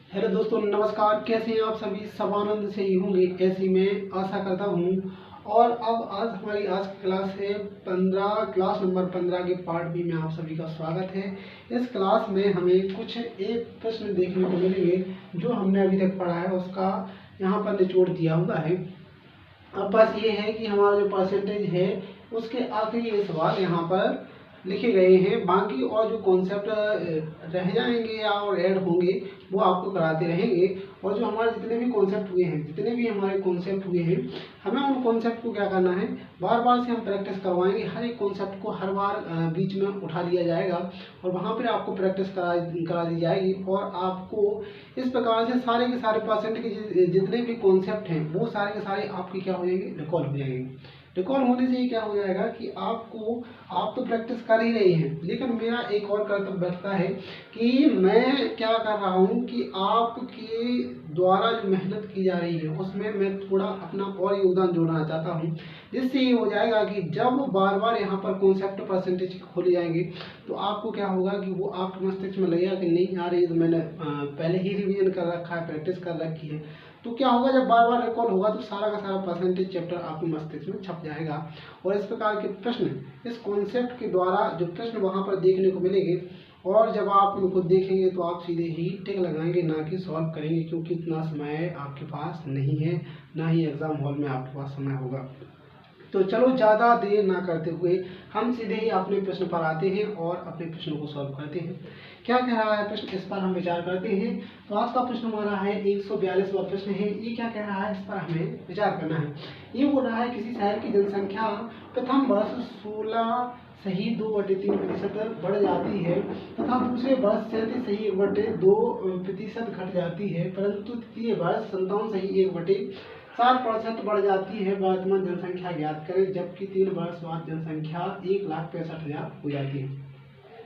Hello दोस्तों, नमस्कार। कैसे हैं आप सभी? सब आनंद से ही होंगे, ऐसी मैं आशा करता हूँ। और अब हमारी आज की क्लास है 15, क्लास नंबर 15 के पार्ट बी में आप सभी का स्वागत है। इस क्लास में हमें कुछ एक प्रश्न देखने को मिलेंगे जो हमने अभी तक पढ़ा है उसका यहाँ पर निचोड़ दिया हुआ है। अब बस ये है कि हमारा जो परसेंटेज है उसके आखिरी ये सवाल यहाँ पर लिखे गए हैं। बाकी और जो कॉन्सेप्ट रह जाएंगे या और ऐड होंगे वो आपको कराते रहेंगे। और जो हमारे जितने भी कॉन्सेप्ट हुए हैं, जितने भी हमारे कॉन्सेप्ट हुए हैं, हमें उन कॉन्सेप्ट को क्या करना है, बार बार से हम प्रैक्टिस करवाएंगे। हर एक कॉन्सेप्ट को हर बार बीच में उठा लिया जाएगा और वहाँ पर आपको प्रैक्टिस करा दी जाएगी। और आपको इस प्रकार से सारे के सारे परसेंट के जितने भी कॉन्सेप्ट हैं वो सारे के सारे आपके क्या हो जाएंगे, रिकॉल हो जाएंगे। रिकॉल होने से ही क्या हो जाएगा कि आप तो प्रैक्टिस कर ही रहे हैं, लेकिन मेरा एक और कर्तव्य बैठता है कि मैं क्या कर रहा हूँ कि आपके द्वारा जो मेहनत की जा रही है उसमें मैं थोड़ा अपना और योगदान जोड़ना चाहता हूँ। जिससे ये हो जाएगा कि जब बार बार यहाँ पर कॉन्सेप्ट परसेंटेज खोले जाएंगे तो आपको क्या होगा कि वो आपके मस्तिष्क में लगेगा कि नहीं यार, ये तो मैंने पहले ही रिवीजन कर रखा है, प्रैक्टिस कर रखी है। तो क्या होगा, जब बार बार रिकॉल होगा तो सारा का सारा परसेंटेज चैप्टर आपके मस्तिष्क में छप जाएगा। और इस प्रकार के प्रश्न, इस कॉन्सेप्ट के द्वारा जो प्रश्न वहाँ पर देखने को मिलेंगे, और जब आप उनको देखेंगे तो आप सीधे ही टिक लगाएंगे, ना कि सॉल्व करेंगे, क्योंकि इतना समय आपके पास नहीं है, ना ही एग्जाम हॉल में आपके पास समय होगा। तो चलो ज़्यादा देर ना करते हुए हम सीधे ही अपने प्रश्न पर आते हैं और अपने प्रश्नों को सॉल्व करते हैं। क्या कह रहा है प्रश्न, इस पर हम विचार करते हैं। तो आज का प्रश्न हमारा है 142वां प्रश्न है। ये क्या कह रहा है, इस पर हमें विचार करना है। ये बोल रहा है किसी शहर की जनसंख्या प्रथम वर्ष 16.3% बढ़ जाती है तथा दूसरे वर्ष 37.2% घट जाती है, परंतु तृतीय वर्ष 57.1% बढ़ जाती है। वर्तमान जनसंख्या ज्ञात करें, जबकि 3 वर्ष बाद जनसंख्या 1,65,000 हो जाती है।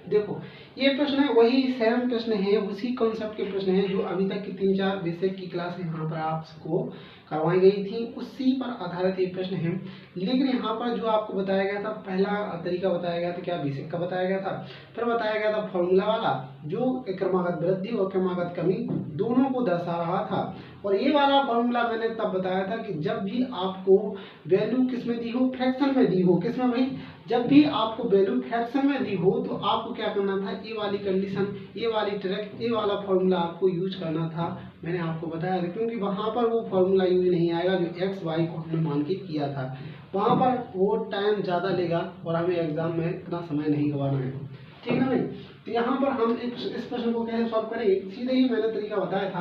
देखो, ये प्रश्न है वही सेम प्रश्न है, उसी कॉन्सेप्ट के प्रश्न है जो अभी तक की 3-4 बेसिक की क्लास यहाँ पर आपको करवाई गई थी, उसी पर आधारित ये प्रश्न है। लेकिन यहाँ पर जो आपको बताया गया था, पहला तरीका बताया गया था क्या, बेसिक का बताया गया था। फिर बताया गया था फॉर्मूला वाला जो क्रमागत वृद्धि और क्रमागत कमी दोनों को दर्शा रहा था। और ये वाला फॉर्मूला मैंने तब बताया था कि जब भी आपको वैल्यू किस में दी हो, फ्रैक्शन में दी हो। किस में भाई? जब भी आपको वैल्यू फ्रैक्शन में दी हो तो आपको क्या करना था, ये वाली कंडीशन, ये वाली ट्रिक, ये वाला फॉर्मूला आपको यूज करना था। मैंने आपको बताया था, क्योंकि वहाँ पर वो फॉर्मूला यूज नहीं आएगा जो एक्स वाई को हमने मान के किया था। वहाँ पर वो टाइम ज़्यादा लेगा और हमें एग्जाम में इतना समय नहीं गंवाना है, ठीक है भाई। तो यहाँ पर हम इस प्रश्न को कैसे सॉल्व करेंगे, सीधे ही मैंने तरीका बताया था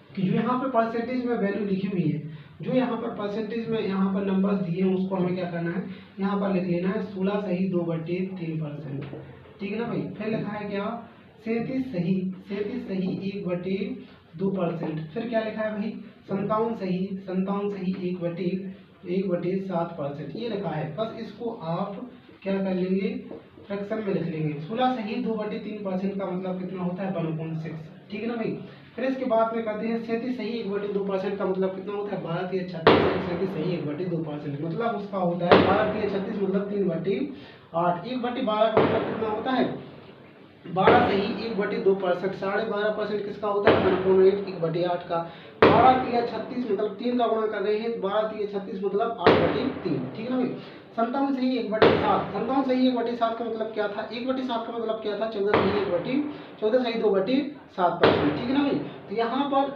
कि जो यहाँ पर परसेंटेज में वैल्यू लिखी हुई है, जो यहाँ पर परसेंटेज में यहाँ पर नंबर्स दिए हैं, उसको हमें क्या करना है, यहाँ पर लिख लेना है 16 सही 2/3%, ठीक है ना भाई। फिर लिखा है क्या, 37 सही 1/2%। फिर क्या लिखा है भाई, 57 सही 1/7%, ये लिखा है। बस इसको आप क्या कर लेंगे, फ्रैक्शन में लिख लेंगे। 16 सही 2/3% का मतलब कितना होता है, 1/6, ठीक है ना भाई। फिर इसके बाद में करते हैं 37 सही 1/2% का मतलब कितना होता है, 12×36, 37 सही 1/2%, मतलब उसका होता है 12×36 मतलब 3/8। 1/12 का मतलब कितना होता है, 12 सही 1/2%, 12.5% किसका होता है, 1/8, 1/8 का। 12×36 मतलब 3 का गुणा कर रहे हैं, 12×36 मतलब 8/3, ठीक है ना भाई। 57 सही 1/7, 57 सही 1/7 का मतलब क्या था, 1/7 का मतलब क्या था, 14 सही 2/7%, ठीक है ना भाई। तो यहाँ पर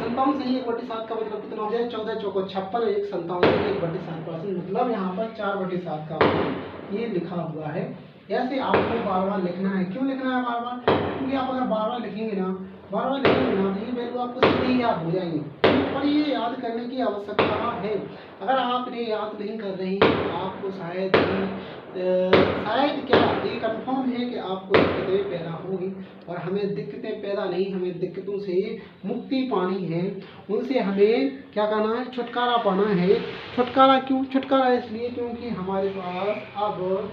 57 सही 1/7 का मतलब कितना हो जाए, 14 चौको 56, 57 सही 1/7%, मतलब यहाँ पर 4/7 का ये लिखा हुआ है। ऐसे आपको बार बार लिखना है। क्यों लिखना है बार बार, क्योंकि आप अगर बार बार लिखेंगे ना तो ये वैल्यू आपको सीधे ही याद हो जाएंगी। पर ये याद करने की आवश्यकता है। अगर आप इन्हें याद नहीं कर रहे हैं तो आपको शायद क्या, ये कंफर्म है कि आपको दिक्कतें पैदा होगी। और हमें दिक्कतें पैदा नहीं, हमें दिक्कतों से मुक्ति पानी है, उनसे हमें क्या करना है, छुटकारा पाना है। छुटकारा क्यों, छुटकारा इसलिए क्योंकि हमारे पास अब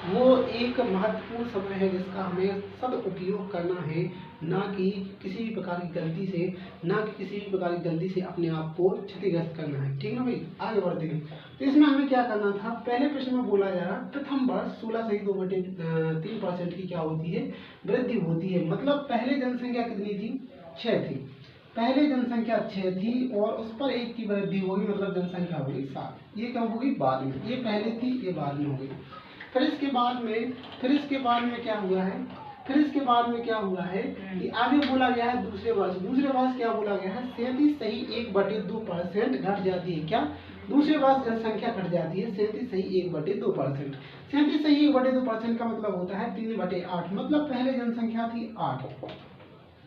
वो एक महत्वपूर्ण समय है जिसका हमें सदुपयोग करना है, ना कि किसी भी प्रकार की गलती से, ना कि किसी भी प्रकार की गलती से अपने आप को क्षतिग्रस्त करना है। ठीक है ना भाई, आगे बढ़ते हैं। तो इसमें हमें क्या करना था, पहले प्रश्न में बोला जा रहा है प्रथम वर्ष 16 की क्या होती है, वृद्धि होती है। मतलब पहले जनसंख्या कितनी थी, 6 थी। पहले जनसंख्या 6 थी और उस पर 1 की वृद्धि होगी, मतलब जनसंख्या होगी 7। ये क्या होगी, बाद में, ये पहले थी, ये बाद में होगी। फिर इसके बाद में क्या हुआ है, फिर इसके बाद में क्या हुआ है कि आगे बोला गया है दूसरे वर्ष क्या बोला गया है, 37 सही 1/2% घट जाती है। क्या, दूसरे वर्ष जनसंख्या घट जाती है 37 सही 1/2%। 37 सही 1/2% का मतलब होता है 3/8। मतलब पहले जनसंख्या थी 8,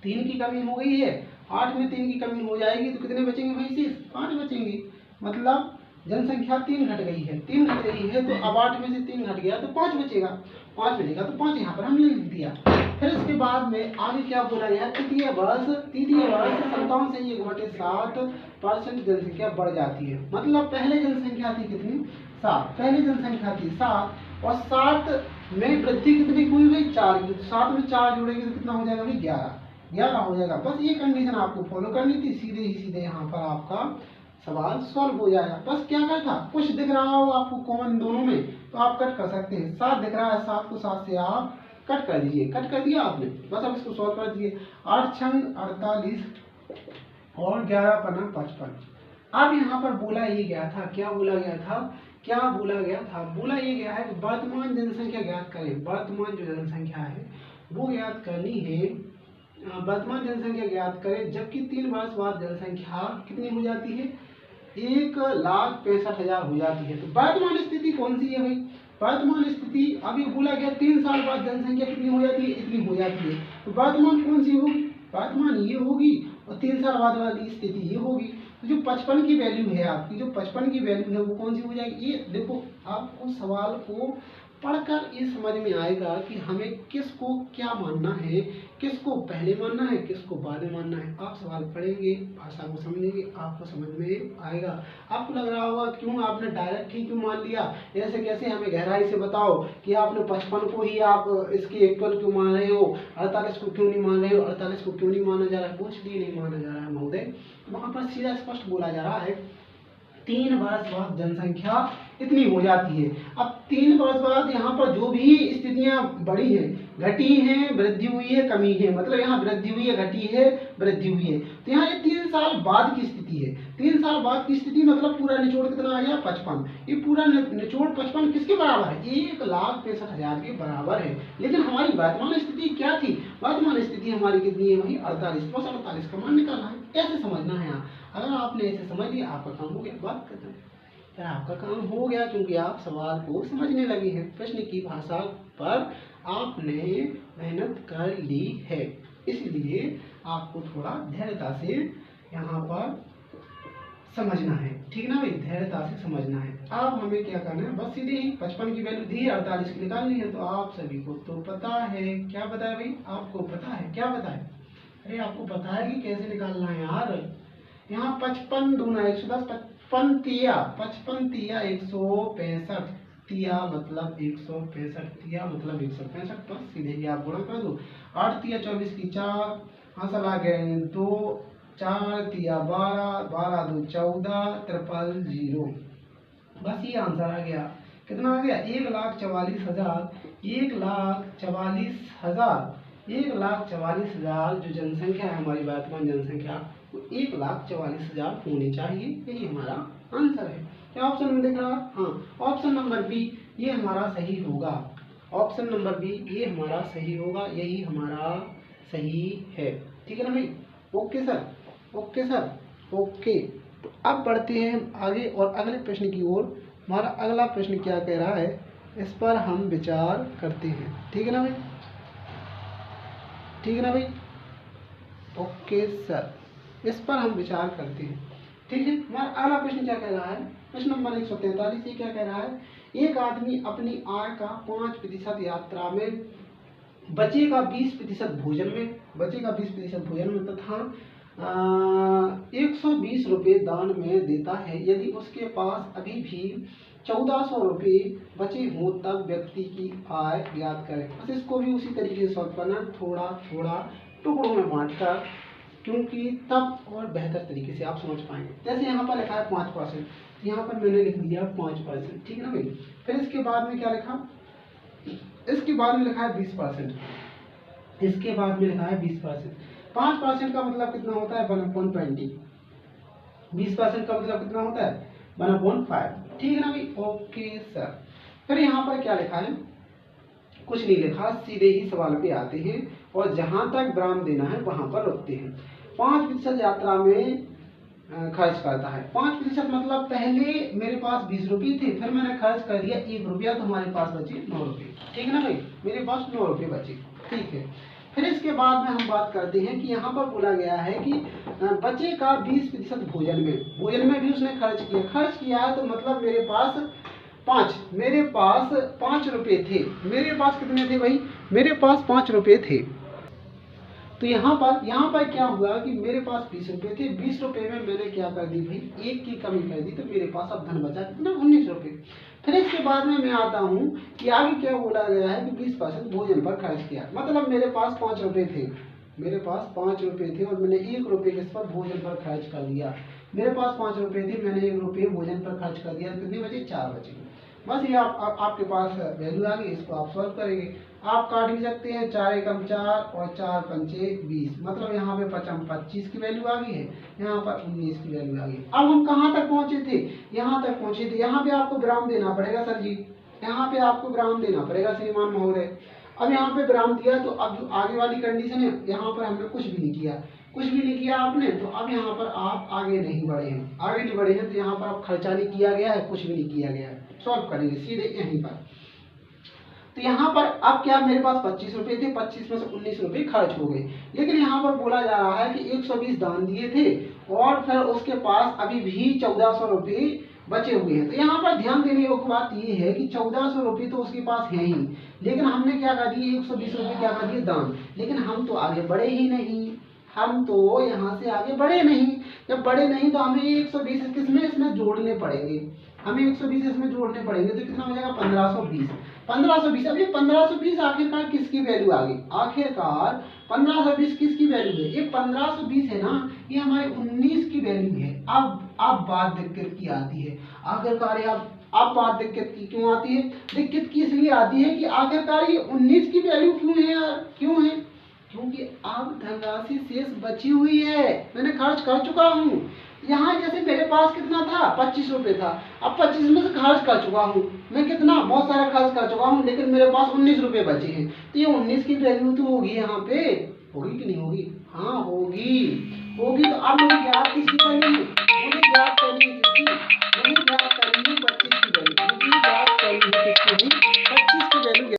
3 की कमी हो गई है, 8 में 3 की कमी हो जाएगी तो कितने बचेंगे भाई, शेष 5 बचेंगे। मतलब जनसंख्या 3 घट गई है, 3 घट गई है तो अब 8 में से 3 घट गया तो 5 बचेगा, 5 बचेगा तो 5 यहाँ पर हमने लिख दिया। फिर इसके बाद में आगे क्या बोला गया, तृतीय वर्ष 57 से 1/7% जनसंख्या बढ़ जाती है। मतलब पहले जनसंख्या थी कितनी, 7, पहले जनसंख्या थी 7 और 7 में वृद्धि कितनी हुई भाई, 4 की। 7 में 4 जोड़ेंगे तो कितना हो जाएगा भाई, 11 हो जाएगा। बस ये कंडीशन आपको फॉलो करनी थी, सीधे ही सीधे यहाँ पर आपका सवाल सॉल्व हो जाएगा। बस क्या करना था, कुछ दिख रहा हो आपको कॉमन दोनों में तो आप कट कर सकते हैं। 7 दिख रहा है, 7 को 7 से आप कट कर दीजिए, कट कर दिया आपने, बस अब इसको सॉल्व कर दीजिए। 8 छंग 48 और 11 पन्ना 55। अब यहाँ पर बोला ये गया था, क्या बोला गया था, बोला ये गया है कि वर्तमान जनसंख्या ज्ञात करें। वर्तमान जो जनसंख्या है वो ज्ञात करनी है, वर्तमान जनसंख्या ज्ञात करें, जबकि 3 वर्ष बाद जनसंख्या कितनी हो जाती है, 1,65,000 हो जाती है। तो वर्तमान स्थिति कौन सी है भाई, वर्तमान स्थिति अभी बोला गया 3 साल बाद जनसंख्या कितनी हो जाती है, इतनी हो जाती है। तो वर्तमान कौन सी होगी, वर्तमान ये होगी और 3 साल बाद वाली स्थिति ये होगी। तो जो 55 की वैल्यू है आपकी, जो 55 की वैल्यू है वो कौन सी हो जाएगी, ये देखो आपको सवाल को पढ़कर ये समझ में आएगा कि हमें किसको क्या मानना है, किसको पहले मानना है, किसको बाद में मानना है। आप सवाल पढ़ेंगे, भाषा को समझेंगे, आपको समझ में आएगा। आपको लग रहा होगा क्यों आपने डायरेक्ट ही क्यों मान लिया, ऐसे कैसे, हमें गहराई से बताओ कि आपने 55 को ही आप इसके इक्वल क्यों मान रहे हो, 48 को क्यों नहीं मान रहे हो, 48 को क्यों नहीं माना जा रहा है, वो इसलिए नहीं माना जा रहा है महोदय, वहाँ पर सीधा स्पष्ट बोला जा रहा है 3 वर्ष बाद जनसंख्या इतनी हो जाती है। अब 3 वर्ष बाद यहाँ पर जो भी स्थितियां बढ़ी हैं, घटी हैं, वृद्धि हुई है, कमी है, मतलब यहाँ वृद्धि हुई है, घटी है, वृद्धि हुई है, तो यहाँ ये 3 साल बाद की स्थिति है। 3 साल बाद की स्थिति मतलब पूरा निचोड़ कितना आ गया, 55। ये पूरा निचोड़ 55 किसके बराबर है, 1,65,000 के बराबर है। लेकिन हमारी वर्तमान स्थिति क्या थी, वर्तमान स्थिति हमारी कितनी है वही 48, बस 48 का मान निकालना है, ऐसे समझना है। यहाँ अगर आपने ऐसे समझ लिया आपका काम हो गया, बात करते हैं फिर आपका काम हो गया, क्योंकि आप सवाल को समझने लगे हैं, प्रश्न की भाषा पर आपने मेहनत कर ली है, इसलिए आपको थोड़ा धैर्यता से यहाँ पर समझना है। ठीक ना भाई, धैर्यता से समझना है। अब हमें क्या करना है, बस सीधे ही 55 की वैल्यू दी है, 48 की निकालनी है। तो आप सभी को तो पता है, क्या पता है भाई, आपको पता है, क्या पता है, अरे आपको पता है कि कैसे निकालना है यार। यहाँ 55 दूना 110, 55 तिया 165, तिया मतलब 165, तिया मतलब 165, बस सीधे ही आप गुणा कर दो। 8 तिया 24 की 4, हासिल आ गए 2, 4 तिया 12, 12 2 14, 000। बस ये आंसर आ गया, कितना आ गया, 1,44,000, 1,44,000, 1,44,000 जो जनसंख्या है हमारी वर्तमान जनसंख्या, वो 1,44,000 होनी चाहिए। यही हमारा आंसर है। क्या ऑप्शन में दिख रहा, हाँ, ऑप्शन नंबर बी ये हमारा सही होगा, ऑप्शन नंबर बी ये हमारा सही होगा, यही हमारा सही है। ठीक है ना भाई, okay sir, okay sir, okay. तो अब बढ़ते हैं हम आगे और अगले प्रश्न की ओर। हमारा अगला प्रश्न क्या कह रहा है, इस पर हम विचार करते हैं। ठीक है ना भाई, ठीक है ना भाई, ओके सर, इस पर हम विचार करते हैं। ठीक है, हमारा अगला प्रश्न क्या कह रहा है, प्रश्न नंबर 143 ये क्या कह रहा है, एक आदमी अपनी आय का 5% यात्रा में, बचेगा 20% भोजन में, बचेगा 20% भोजन में तथा 120 रुपये दान में देता है। यदि उसके पास अभी भी 1400 रुपये बचे हों तब व्यक्ति की आय ज्ञात करें। बस इसको भी उसी तरीके से सॉल्व करना, थोड़ा थोड़ा टुकड़ों में बांटकर, क्योंकि तब और बेहतर तरीके से आप समझ पाएंगे। जैसे यहाँ पर लिखा है 5%, यहाँ पर मैंने लिख दिया 5%, ठीक है ना भाई। फिर इसके बाद में क्या लिखा, इसके बाद में लिखा है 20%, इसके बाद में लिखा है 20%। 5% का मतलब कितना होता है 1/20, 20% का मतलब कितना होता है 1/5, ठीक है ना भाई। Okay sir. फिर यहाँ पर क्या लिखा है, कुछ नहीं लिखा, सीधे ही सवाल पे आते हैं और जहां तक विराम देना है वहां पर रुकते हैं। 5% यात्रा में खर्च करता है। 5% मतलब पहले मेरे पास 20 रुपये थे, फिर मैंने खर्च कर दिया 1 रुपया, तो हमारे पास बचे 9 रुपये, ठीक है ना भाई, मेरे पास 9 रुपये बचे, ठीक है। फिर इसके बाद में हम बात करते हैं कि यहाँ पर बोला गया है कि बचे का 20% भोजन में भी उसने खर्च किया है, तो मतलब मेरे पास 5 रुपये थे। मेरे पास कितने थे भाई, मेरे पास 5 रुपये थे। तो यहाँ पर क्या हुआ कि मेरे पास 20 रुपये थे, 20 रुपये में मैंने क्या कर दी भाई, 1 की कमी कर दी, तो मेरे पास अब धन बचा कितना 19 रुपये। फिर इसके बाद में मैं आता हूँ कि आगे क्या बोला गया है कि 20% भोजन पर खर्च किया, मतलब मेरे पास 5 रुपये थे, मेरे पास 5 रुपये थे और मैंने 1 रुपये किस पर, भोजन पर खर्च कर दिया। मेरे पास 5 रुपये थे, मैंने 1 रुपये भोजन पर खर्च कर दिया, कितने बचे, 4 बचे। बस ये आपके पास वैल्यू आ गई, इसको आप सॉल्व करेंगे। आप काट भी सकते हैं, 4 एकम 4 और 4 पंचे 20, मतलब यहाँ पे 25 की वैल्यू आ गई है, यहाँ पर 19 की वैल्यू आ गई। अब हम कहाँ तक पहुँचे थे, यहाँ तक पहुँचे थे। यहाँ पे आपको विराम देना पड़ेगा सर जी, यहाँ पे आपको विराम देना पड़ेगा श्रीमान महोदय। अब यहाँ पे विराम दिया, तो अब जो आगे वाली कंडीशन है, यहाँ पर हमने कुछ भी नहीं किया, कुछ भी नहीं किया आपने, तो अब यहाँ पर आप आगे नहीं बढ़े हैं, तो यहाँ पर अब खर्चा नहीं किया गया है, कुछ भी नहीं किया गया है। सॉल्व करेंगे सीधे यहीं पर। तो यहाँ पर अब क्या, मेरे पास 25 रुपये थे, 25 में से 19 रुपये खर्च हो गए, लेकिन यहाँ पर बोला जा रहा है कि 120 दान दिए थे और फिर उसके पास अभी भी 1400 रुपये बचे हुए हैं। तो यहाँ पर ध्यान देने योग्य बात ये है कि 1400 रुपये तो उसके पास है ही, लेकिन हमने क्या कर दिए, 120 रुपये क्या कर दिए दान, लेकिन हम तो आगे बढ़े ही नहीं, हम तो यहाँ से आगे बढ़े नहीं। जब बढ़े नहीं तो हमें 120 इसमें जोड़ने पड़ेंगे, हमें 120 इसमें जोड़ने पड़ेंगे, तो कितना हो जाएगा 1520। 1520, अब ये 1520 आखिरकार किसकी वैल्यू आ गई, आखिरकार 1520 किसकी वैल्यू है, ये 1520 है ना, ये हमारे 19 की वैल्यू है। अब बात दिक्कत की आती है, आखिरकार अब बात दिक्कत की क्यों आती है, दिक्कत की इसलिए आती है कि आखिरकार ये 19 की वैल्यू क्यों है यार, क्यों है, क्योंकि अब धनराशि शेष बची हुई है, मैंने खर्च कर चुका हूँ। यहाँ जैसे मेरे पास कितना था, 25 रुपये था, अब 25 में से खर्च कर चुका हूँ मैं, कितना, बहुत सारा खर्च कर चुका हूँ, लेकिन मेरे पास 19 रुपये बचे हैं, तो ये 19 की वैल्यू तो होगी, यहाँ पे होगी कि नहीं होगी, हाँ होगी। तो अब मुझे ज्ञात किसकी करनी है, मुझे ज्ञात करनी है किसकी, मुझे ज्ञात करनी है 25 की वैल्यू, मुझे ज्ञात करनी है किसकी, 25 की वैल्यू,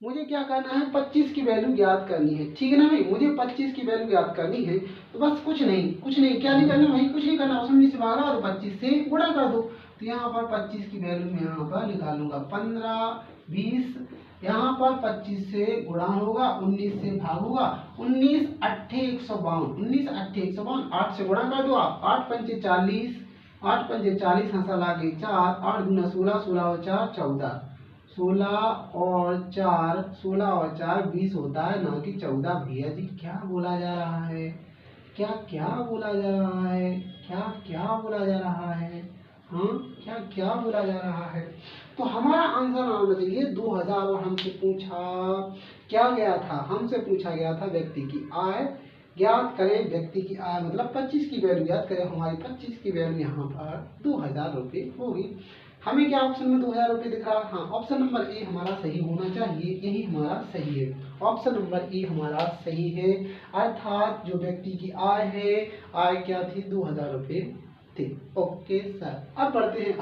मुझे क्या करना है, 25 की वैल्यू ज्ञात करनी है, ठीक है ना भाई, मुझे 25 की वैल्यू ज्ञात करनी है। तो बस कुछ नहीं, क्या नहीं करना भाई, कुछ नहीं करना, उसमें से भागा और 25 से गुणा कर दो। तो यहाँ पर 25 की वैल्यू मैं यहाँ पर निकालूंगा, 15 20, यहाँ पर 25 से गुणा होगा, 19 से भाग होगा, 19 8 152, 19 8 152, 8 से गुणा कर दो आप, 8 पंचे 40, 8 पंचे 40, हंसा लागे 4, 8 दूना 16, 16 और 4 14, 16 और 4 20 होता है, ना कि 14। भैया जी क्या बोला जा रहा है, क्या बोला जा रहा है, क्या बोला जा रहा है, हाँ क्या बोला जा रहा है। तो हमारा आंसर आना चाहिए 2000, और हमसे पूछा क्या गया था, हमसे पूछा गया था व्यक्ति की आय ज्ञात करें, व्यक्ति की आय मतलब 25 की वैल्यू ज्ञात करें, हमारी 25 की वैल्यू यहाँ पर 2000 रुपये होगी। हमें क्या ऑप्शन में 2000 रुपये दिख रहा, हाँ ऑप्शन नंबर ए हमारा सही होना चाहिए, यही हमारा सही है, ऑप्शन नंबर ए हमारा सही है, अर्थात जो व्यक्ति की आय है, आय क्या थी 2000 रुपये थी। ओके सर, अब बढ़ते हैं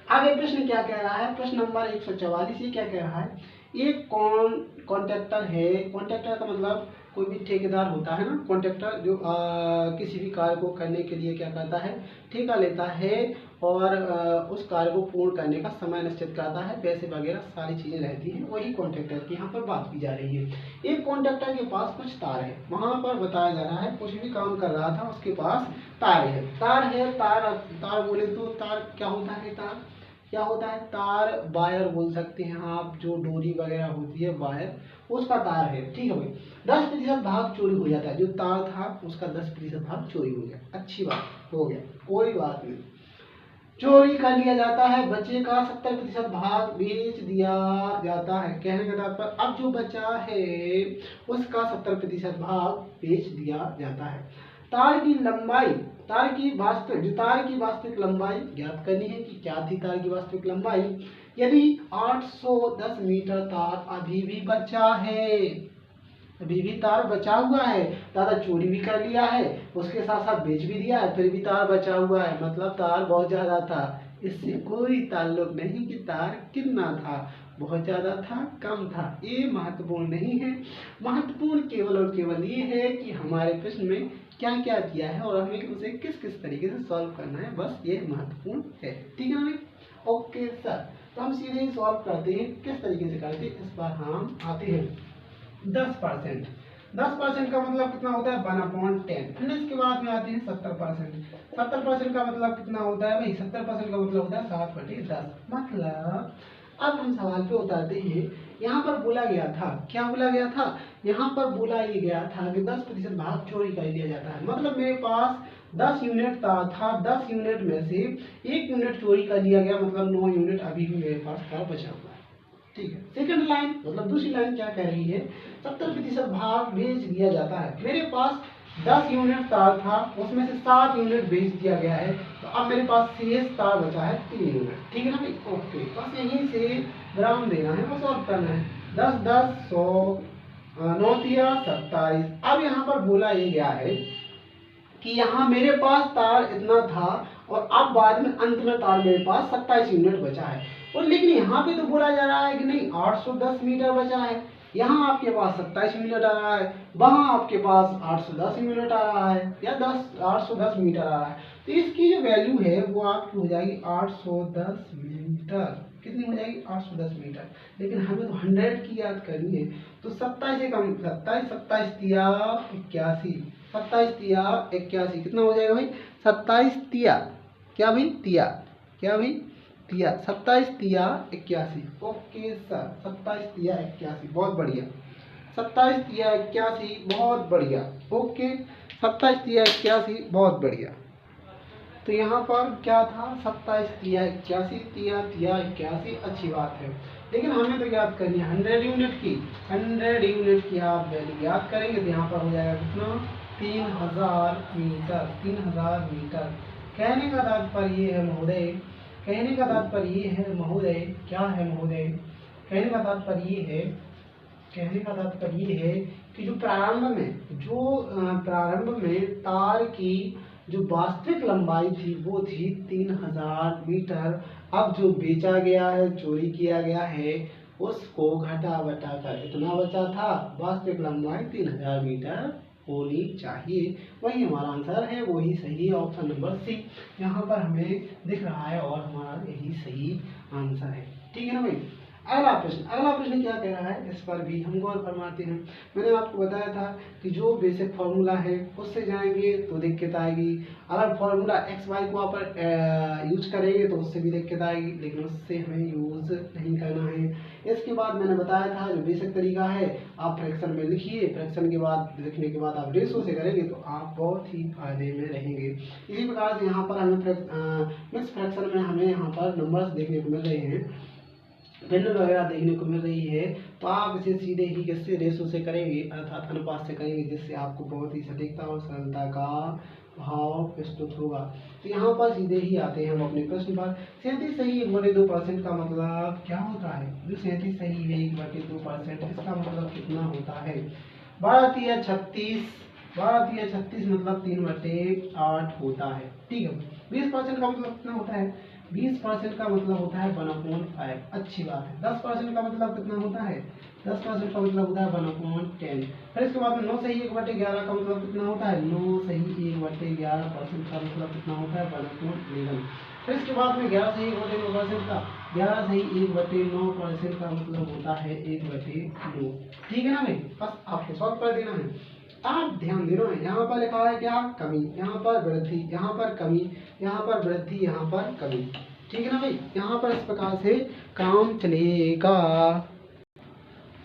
आगे प्रश्न क्या कह रहा है, प्रश्न नंबर 144 ये क्या कह रहा है, एक कॉन्ट्रैक्टर है, कॉन्ट्रैक्टर का मतलब कोई भी ठेकेदार होता है ना, कॉन्ट्रैक्टर जो किसी भी कार्य को करने के लिए क्या करता है, ठेका लेता है और उस कार्य को पूर्ण करने का समय निश्चित करता है, पैसे वगैरह सारी चीजें रहती हैं, वही कॉन्ट्रैक्टर की यहाँ पर बात की जा रही है। एक कॉन्ट्रैक्टर के पास कुछ तार है, वहां पर बताया जा रहा है कुछ भी काम कर रहा था, उसके पास तार है, तार बोले तो तार क्या होता है, क्या होता है, तार वायर बोल सकते हैं आप, जो डोरी वगैरह होती है वायर, उसका तार है। ठीक है भाई, 10% भाग चोरी हो जाता है, जो तार था उसका 10% भाग चोरी हो गया। अच्छी बात, हो गया, कोई बात नहीं। चोरी कर लिया जाता है, बचे का 70% भाग बेच दिया जाता है। कहने के तात्पर्य अब जो बचा है उसका 70% भाग बेच दिया जाता है। तार की लंबाई, तार की वास्तविक लंबाई ज्ञात करनी है कि क्या थी तार की वास्तविक लंबाई। यदि 810 मीटर तार अभी भी बचा है, अभी भी तार बचा हुआ है, दादा चोरी भी कर लिया है, उसके साथ साथ बेच भी दिया है, फिर भी तार बचा हुआ है, मतलब तार बहुत ज्यादा था। इससे कोई ताल्लुक नहीं कि तार कितना था, बहुत ज्यादा था, कम था, ये महत्वपूर्ण नहीं है। महत्वपूर्ण केवल और केवल ये है कि हमारे प्रश्न में क्या क्या दिया है और हमें उसे किस किस तरीके से सॉल्व करना है, बस ये महत्वपूर्ण है। ठीक है ना भाई? ओके सर, तो हम सीधे ही सॉल्व करते हैं। किस तरीके से करते हैं, इस बार हम आते हैं 10%। 10% का मतलब कितना होता है, 1/10। फिर इसके बाद में आते हैं 70%। 70% का मतलब कितना होता है भाई, 70% का मतलब होता है 7/10। मतलब अब हम सवाल पे उतारते हैं। यहाँ पर बोला गया था, क्या बोला गया था, यहाँ पर बोला ये गया था कि 10% भाग चोरी कर लिया जाता है। मतलब मेरे पास 10 यूनिट तार था, 10 यूनिट में से 1 यूनिट चोरी कर लिया गया, मतलब 9 यूनिट अभी भी मेरे पास तार बचा हुआ है। ठीक है, सेकंड लाइन मतलब दूसरी लाइन क्या कह रही है, 70% भाग बेच दिया जाता है। मेरे पास 10 यूनिट तार था, उसमें से 7 यूनिट बेच दिया गया है, तो अब मेरे पास शेष तार बचा है 3 यूनिट। ठीक है ना भाई? ओके, बस यहीं से ग्राम देना है, बस और करना है। 10 10 100, 9 तिया 27। अब यहाँ पर बोला ये गया है कि यहाँ मेरे पास तार इतना था और अब बाद में अंत में तार मेरे पास 27 यूनिट बचा है। और लेकिन यहाँ पे तो बोला जा रहा है कि नहीं 810 मीटर बचा है, यहाँ आपके पास 27 यूनिट आ रहा है, वहाँ आपके पास 810 यूनिट आ रहा है, या 810 मीटर आ रहा है। तो इसकी जो वैल्यू है वो आपकी हो जाएगी 810 मीटर। कितनी हो जाएगी, 810 मीटर। लेकिन हमें तो 100 की याद करनी है, तो 27 से कम, 27 27 तिया 81, 27 तिया 81 कितना हो जाएगा भाई, 27 तिया क्या भाई, तिया क्या भाई, तिया 27 तिया 81। ओके सर, 27 तिया 81, बहुत बढ़िया। 27 तिया 81, बहुत बढ़िया। ओके, 27 तिया 81, बहुत बढ़िया। तो यहाँ पर क्या था, 27 तिया 81, तिया तिया 81, अच्छी बात है। लेकिन हमें तो याद करनी है 100 यूनिट की। 100 यूनिट की आप वैल्यू याद करेंगे तो यहाँ पर हो जाएगा कितना, 3000 मीटर। 3000 मीटर। कहने का तात्पर्य ये है महोदय, कहने का तात्पर्य ये है महोदय, क्या है महोदय, कहने का तात्पर्य ये है, कहने का तात्पर्य ये है कि जो प्रारंभ में तार की जो वास्तविक लंबाई थी वो थी 3000 मीटर। अब जो बेचा गया है, चोरी किया गया है, उसको घटा बटा कर इतना बचा था, वास्तविक लंबाई 3000 मीटर होनी चाहिए। वही हमारा आंसर है, वही सही है, ऑप्शन नंबर सी यहाँ पर हमें दिख रहा है और हमारा यही सही आंसर है। ठीक है ना भाई? अगला प्रश्न क्या कह रहा है, इस पर भी हम गौर फरमाते हैं। मैंने आपको बताया था कि जो बेसिक फार्मूला है उससे जाएंगे तो दिक्कत आएगी, अगर फार्मूला एक्स वाई को आप यूज करेंगे तो उससे भी दिक्कत आएगी, लेकिन उससे हमें यूज नहीं करना है। इसके बाद मैंने बताया था जो बेसिक तरीका है, आप फ्रैक्शन में लिखिए, फ्रैक्शन के बाद लिखने के बाद आप रेशो से करेंगे तो आप बहुत ही फायदे में रहेंगे। इसी प्रकार से यहाँ पर हमें मिक्स फ्रैक्शन में हमें यहाँ पर नंबर्स देखने को मिल रहे हैं, भिन्न वगैरह देखने को मिल रही है, तो आप इसे सीधे ही किससे, रेशो से करेंगे, अर्थात अनुपात से करेंगे, जिससे आपको बहुत ही सटीकता और सरलता का भाव प्रस्तुत होगा। तो यहाँ पर सीधे ही आते हैं हम अपने प्रश्न पर। 37 सही 1/2% का मतलब क्या होता है, जो 37 सही है 1/2%, इसका मतलब कितना होता है, 12 तिया 36, 12 तिया 36 मतलब 3/8 होता है। ठीक है, 20% का मतलब कितना होता है, 20% का मतलब होता है 1/5, अच्छी बात है। 10% का मतलब कितना होता है, 10% का मतलब होता है 1/10। फिर इसके बाद में 9 सही 1/11 का मतलब कितना होता है, 9 सही 1/11% का मतलब कितना होता है 1/11। फिर इसके बाद में 11 सही 1/9% का, 11 सही 1/9% का मतलब होता है 1/9। ठीक है ना भाई? बस आपको सॉल्व कर देना है। आप ध्यान देना है, यहाँ पर लिखा है क्या, कमी, यहाँ पर वृद्धि, यहाँ पर कमी, यहाँ पर वृद्धि, यहाँ पर कमी। ठीक है ना भाई। यहाँ पर इस प्रकार से काम चलेगा।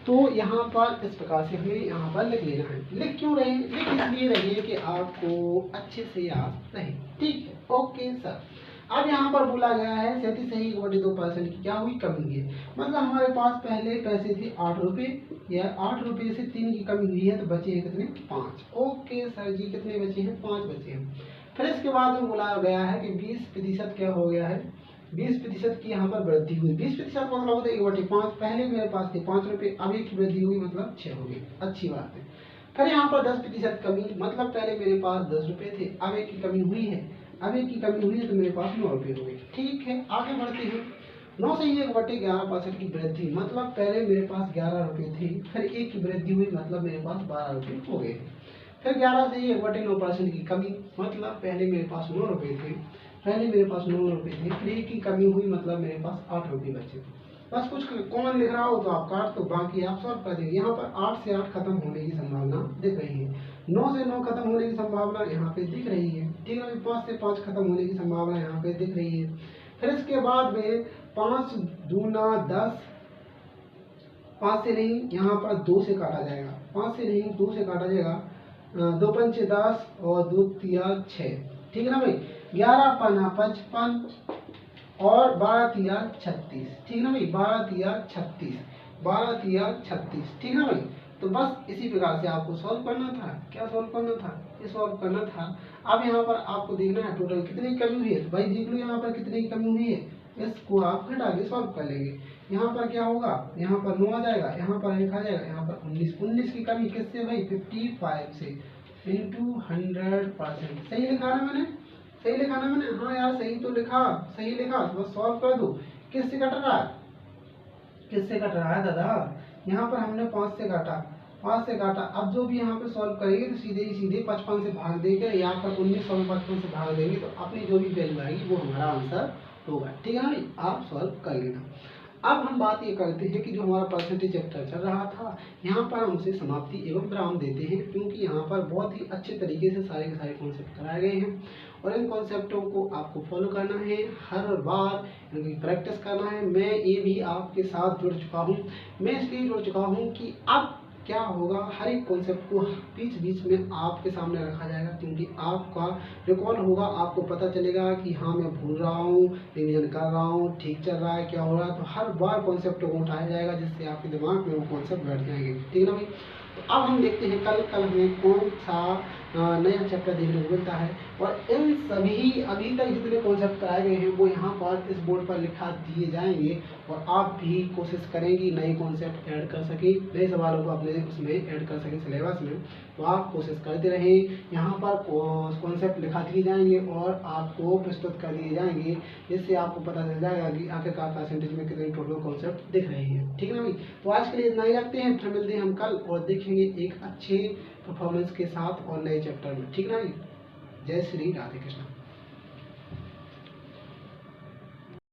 तो यहाँ पर इस प्रकार से हमें यहाँ पर लिख लेना है। लिख क्यों रहे हैं? लिख इसलिए रहे कि आपको अच्छे से याद रहे। ठीक है, ओके सर। अब यहाँ पर बोला गया है 37.2% की क्या हुई? कमी हुई है। मतलब हमारे पास पहले पैसे थे 8 रुपये, या 8 रुपये से 3 की कमी हुई है, तो बचे हैं कितने? 5। ओके सर जी, कितने बचे हैं? 5 बचे हैं। फिर इसके बाद में बोला गया है कि 20% क्या हो गया है? 20% की यहाँ पर वृद्धि हुई। 20% मतलब होता है 1/5। पहले मेरे पास थे 5 रुपये, अब एक की वृद्धि हुई मतलब 6 हो गई। अच्छी बात है। फिर यहाँ पर 10% कमी, मतलब पहले मेरे पास 10 रुपये थे, अब एक की कमी हुई है। अब एक की कमी हुई है तो मेरे पास 9 रुपये हो गए। ठीक है, आगे बढ़ते हैं। 9 से 1/11% की वृद्धि, मतलब पहले मेरे पास 11 रुपये थे, फिर एक की वृद्धि हुई मतलब मेरे पास 12 रुपये हो गए। फिर 11 से 1/9% की कमी, मतलब पहले मेरे पास 9 रुपये थे, फिर एक की कमी हुई मतलब मेरे पास 8 रुपये बचे। बस कुछ कॉमन दिख रहा हो तो आप काट दो, बाकी आप सॉल्व कर देंगे। यहाँ पर 8 से 8 खत्म होने की संभावना दिख रही है, 9 से 9 खत्म होने की संभावना यहाँ पे दिख रही है। ठीक है, 5 से 5 खत्म होने की संभावना यहाँ पे दिख रही है। फिर इसके बाद में 5 दूना 10, 5 से नहीं, यहाँ पर 2 से काटा जाएगा। 5 से नहीं, 2 से काटा जाएगा। 2 पंचे 10 और 2 तिया 6। ठीक है ना भाई। 11 पन्ना 55 और 12 तिया 36। ठीक है ना भाई, 12 तिया 36, 12 तिया 36। ठीक है ना भाई। तो बस इसी प्रकार से आपको सॉल्व करना था। क्या सॉल्व करना था? ये सॉल्व करना था। अब यहाँ पर आपको देखना है टोटल कितनी कमी हुई है। भाई देख लो यहाँ पर कितनी कमी हुई है, इसको आप घटा के सॉल्व कर लेंगे। यहाँ पर क्या होगा? यहाँ पर 9 आ जाएगा, यहाँ पर 1 आ जाएगा, यहाँ पर 19 की कमी किससे भाई? 55 से इंटू 100%। सही लिखा ना मैंने? सही लिखा ना मैंने? हाँ यार, सही तो लिखा, सही लिखा। तो बस सॉल्व कर दो। किससे कट रहा है? किससे कट रहा है दादा? यहाँ पर हमने 5 से काटा, 5 से काटा। अब जो भी यहाँ पे सॉल्व करेंगे तो सीधे ही सीधे 55 से भाग देंगे, यहाँ पर 19 और 55 से भाग देंगे, तो अपनी जो भी वैल्यू आएगी वो हमारा आंसर होगा। ठीक है ना भाई, आप सॉल्व कर लेना। अब हम बात ये करते हैं कि जो हमारा परसेंटेज चैप्टर चल रहा था, यहाँ पर हम उसे समाप्ति एवं विराम देते हैं, क्योंकि यहाँ पर बहुत ही अच्छे तरीके से सारे के सारे कॉन्सेप्ट कराए गए हैं, और इन कॉन्सेप्टों को आपको फॉलो करना है, हर बार इनकी प्रैक्टिस करना है। मैं ये भी आपके साथ जुड़ चुका हूँ। मैं इसलिए जुड़ चुका हूँ कि अब क्या होगा, हर एक कॉन्सेप्ट को बीच बीच में आपके सामने रखा जाएगा, क्योंकि आपका रिकॉल होगा, आपको पता चलेगा कि हाँ मैं भूल रहा हूँ, रिवीजन कर रहा हूँ, ठीक चल रहा है, क्या हो रहा है। तो हर बार कॉन्सेप्ट को उठाया जाएगा, जिससे आपके दिमाग में वो कॉन्सेप्ट बैठ जाएंगे। ठीक है ना भाई। तो अब हम देखते हैं कल हमें कौन सा नया चैप्टर देखने को मिलता है, और इन सभी अभी तक जितने कॉन्सेप्ट कराए गए हैं वो यहाँ पर इस बोर्ड पर लिखा दिए जाएंगे, और आप भी कोशिश करेंगे नए कॉन्सेप्ट ऐड कर सकें, नए सवालों को अपने उसमें ऐड कर सकें सिलेबस में। तो आप कोशिश करते रहें। यहाँ पर कॉन्सेप्ट लिखा दिए जाएंगे और आपको प्रस्तुत कर दिए जाएंगे, जिससे आपको पता चल जाएगा कि आखिरकार परसेंटेज में कितने टोटल कॉन्सेप्ट दिख रहे हैं। ठीक है ना भाई। तो आज के लिए इतना ही रखते हैं, फिर मिलते हैं हम कल और देखेंगे एक अच्छे परफॉर्मेंस के साथ और नए चैप्टर में। ठीक है ना भाई। जय श्री राधे कृष्ण।